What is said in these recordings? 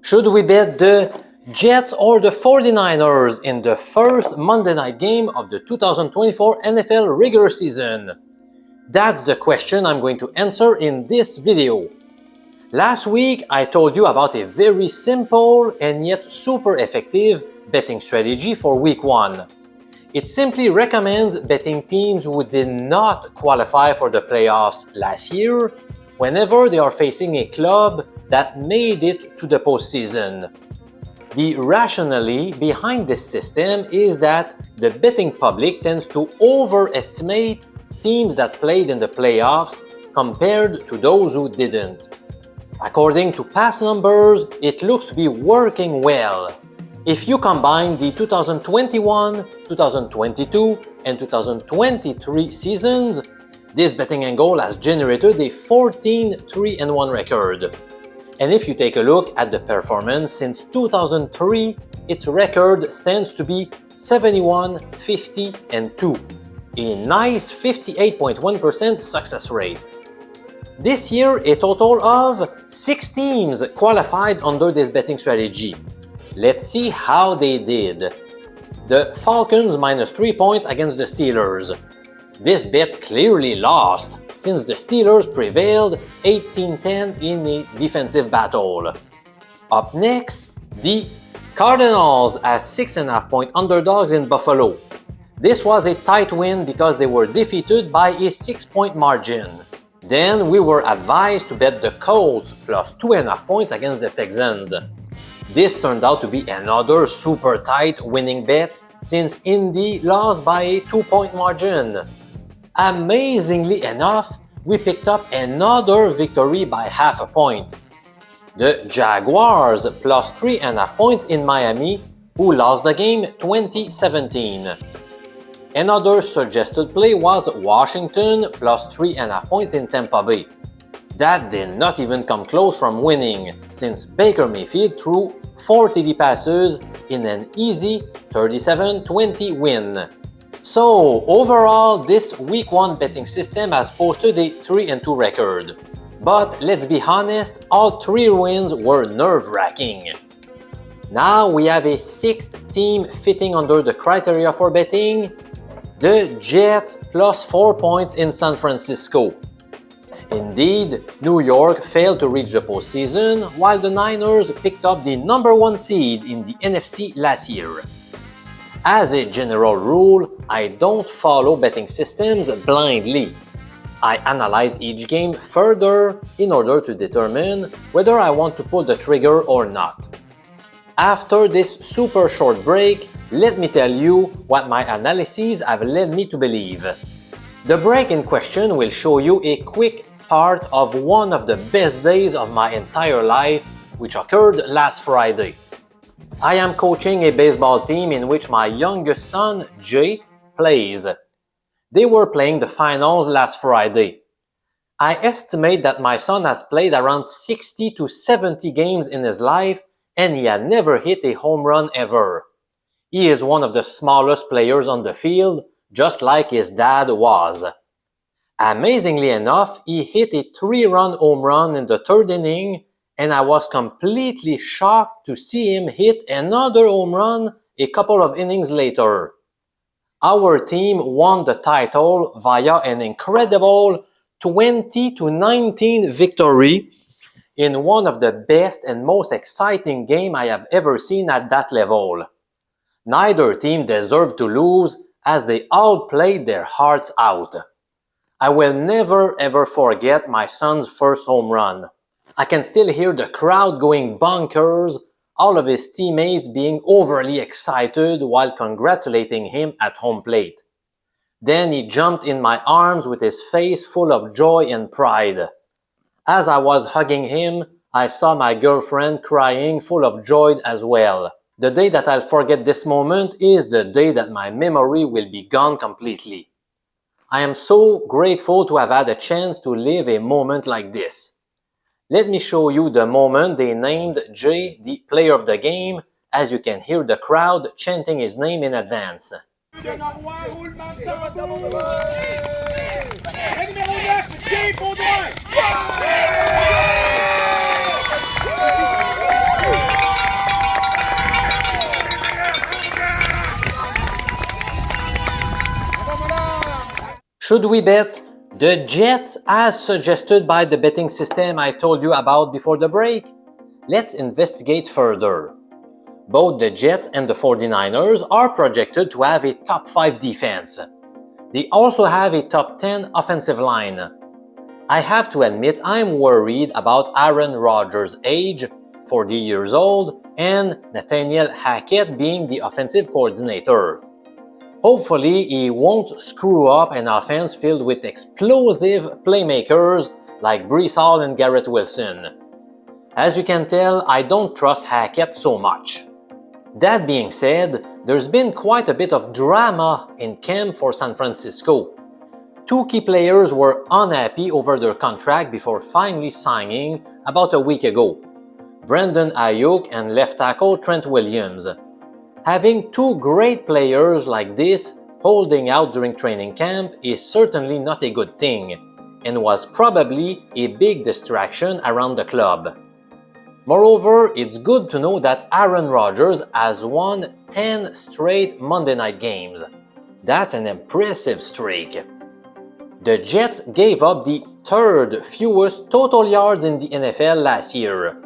Should we bet the Jets or the 49ers in the first Monday night game of the 2024 NFL regular season? That's the question I'm going to answer in this video. Last week, I told you about a very simple and yet super effective betting strategy for week 1. It simply recommends betting teams who did not qualify for the playoffs last year whenever they are facing a club that made it to the postseason. The rationale behind this system is that the betting public tends to overestimate teams that played in the playoffs compared to those who didn't. According to past numbers, it looks to be working well. If you combine the 2021, 2022, and 2023 seasons, this betting angle has generated a 14-3-1 record. And if you take a look at the performance since 2003, its record stands to be 71-50-2, a nice 58.1% success rate. This year, a total of 6 teams qualified under this betting strategy. Let's see how they did. The Falcons minus 3 points against the Steelers. This bet clearly lost since the Steelers prevailed 18-10 in a defensive battle. Up next, the Cardinals as 6.5-point underdogs in Buffalo. This was a tight win because they were defeated by a 6-point margin. Then we were advised to bet the Colts plus 2.5 points against the Texans. This turned out to be another super tight winning bet since Indy lost by a 2-point margin. Amazingly enough, we picked up another victory by half a point. The Jaguars plus 3.5 points in Miami, who lost the game 2017. Another suggested play was Washington plus 3.5 points in Tampa Bay. That did not even come close from winning, since Baker Mayfield threw 4 TD passes in an easy 37-20 win. So, overall, this Week 1 betting system has posted a 3-2 record. But let's be honest, all 3 wins were nerve-wracking. Now we have a 6th team fitting under the criteria for betting, the Jets plus 4 points in San Francisco. Indeed, New York failed to reach the postseason, while the Niners picked up the number 1 seed in the NFC last year. As a general rule, I don't follow betting systems blindly. I analyze each game further in order to determine whether I want to pull the trigger or not. After this super short break, let me tell you what my analyses have led me to believe. The break in question will show you a quick part of one of the best days of my entire life, which occurred last Friday. I am coaching a baseball team in which my youngest son, Jay, plays. They were playing the finals last Friday. I estimate that my son has played around 60 to 70 games in his life, and he had never hit a home run ever. He is one of the smallest players on the field, just like his dad was. Amazingly enough, he hit a 3-run home run in the 3rd inning, and I was completely shocked to see him hit another home run a couple of innings later. Our team won the title via an incredible 20-19 victory in one of the best and most exciting games I have ever seen at that level. Neither team deserved to lose as they all played their hearts out. I will never ever forget my son's first home run. I can still hear the crowd going bonkers, all of his teammates being overly excited while congratulating him at home plate. Then he jumped in my arms with his face full of joy and pride. As I was hugging him, I saw my girlfriend crying full of joy as well. The day that I'll forget this moment is the day that my memory will be gone completely. I am so grateful to have had a chance to live a moment like this. Let me show you the moment they named Jay the player of the game, as you can hear the crowd chanting his name in advance. Should we bet the Jets as suggested by the betting system I told you about before the break? Let's investigate further. Both the Jets and the 49ers are projected to have a top 5 defense. They also have a top 10 offensive line. I have to admit I'm worried about Aaron Rodgers' age, 40 years old, and Nathaniel Hackett being the offensive coordinator. Hopefully, he won't screw up an offense filled with explosive playmakers like Breece Hall and Garrett Wilson. As you can tell, I don't trust Hackett so much. That being said, there's been quite a bit of drama in camp for San Francisco. 2 key players were unhappy over their contract before finally signing about a week ago: Brandon Ayuk and left tackle Trent Williams. Having 2 great players like this holding out during training camp is certainly not a good thing, and was probably a big distraction around the club. Moreover, it's good to know that Aaron Rodgers has won 10 straight Monday night games. That's an impressive streak. The Jets gave up the 3rd fewest total yards in the NFL last year.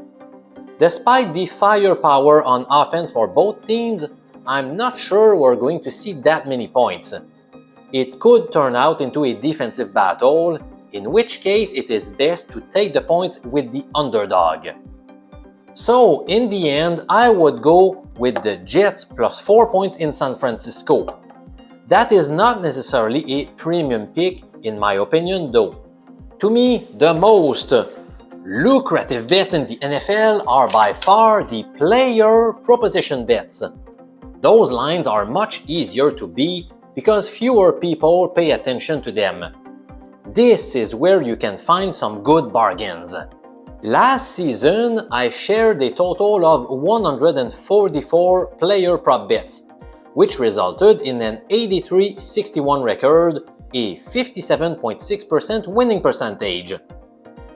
Despite the firepower on offense for both teams, I'm not sure we're going to see that many points. It could turn out into a defensive battle, in which case it is best to take the points with the underdog. So, in the end, I would go with the Jets plus 4 points in San Francisco. That is not necessarily a premium pick, in my opinion, though. To me, the most lucrative bets in the NFL are by far the player proposition bets. Those lines are much easier to beat because fewer people pay attention to them. This is where you can find some good bargains. Last season, I shared a total of 144 player prop bets, which resulted in an 83-61 record, a 57.6% winning percentage.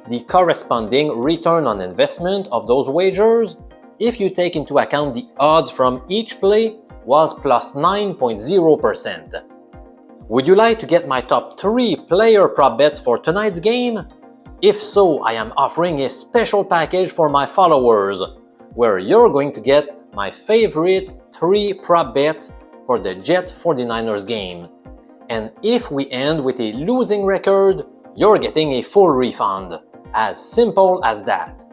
The corresponding return on investment of those wagers, if you take into account the odds from each play, was plus 9.0%. Would you like to get my top 3 player prop bets for tonight's game? If so, I am offering a special package for my followers, where you're going to get my favorite 3 prop bets for the Jets 49ers game. And if we end with a losing record, you're getting a full refund. As simple as that.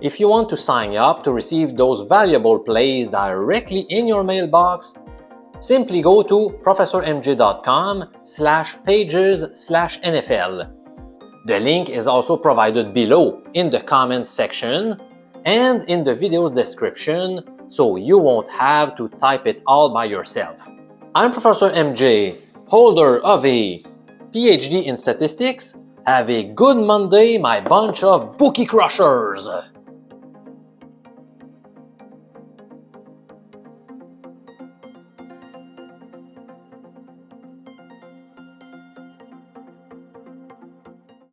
If you want to sign up to receive those valuable plays directly in your mailbox, simply go to professormj.com/pages/NFL. The link is also provided below in the comments section and in the video's description, so you won't have to type it all by yourself. I'm Professor MJ, holder of a PhD in statistics. Have a good Monday, my bunch of bookie crushers!